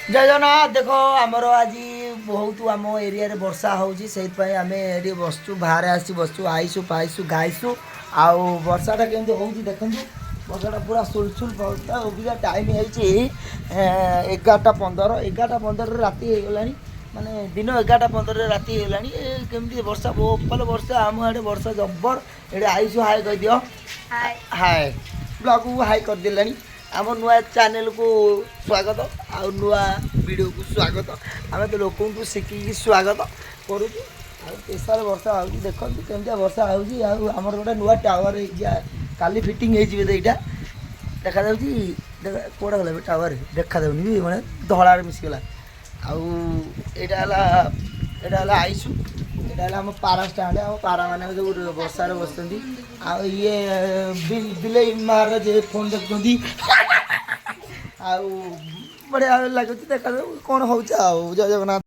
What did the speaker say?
जय जगन्नाथ देख आमर आज बहुत आम एरिया रे वर्षा होची आम ये बसचु बाहर आसी बसचु आईसु पाइसु गाईसु आउ वर्षाटा केमती होची देखु वर्षाटा पूरा सुलसुल पड़ता अबिका टाइम है 11:15 11:15 राति हो गलानी माने दिन 11:15 राति हो गलानी केमती वर्षा बोपल वर्षा आम आड़े वर्षा जबर ये आईसु हाय कह दियो हाय हाय ब्लॉग को हाय कर दिलानी आम नुआ चैनल को स्वागत आ नुआ वीडियो को स्वागत आम तो लोक को शिखिकी स्वागत करुचार वर्षा हो देखो केमती वर्षा होमर गोटे नुआ टावर काली फिटिंग होता देखा कौड़ा गला टावर देखा दूनी मैंने धड़ा मिसीगला आईटा आईसु यहाँ पारा स्टाण्ड आम पारा मैंने जो बर्षार बस ये बिले मार जे फोन देखुं बढ़िया लगुच देखा कौन हो जय जगन्नाथ।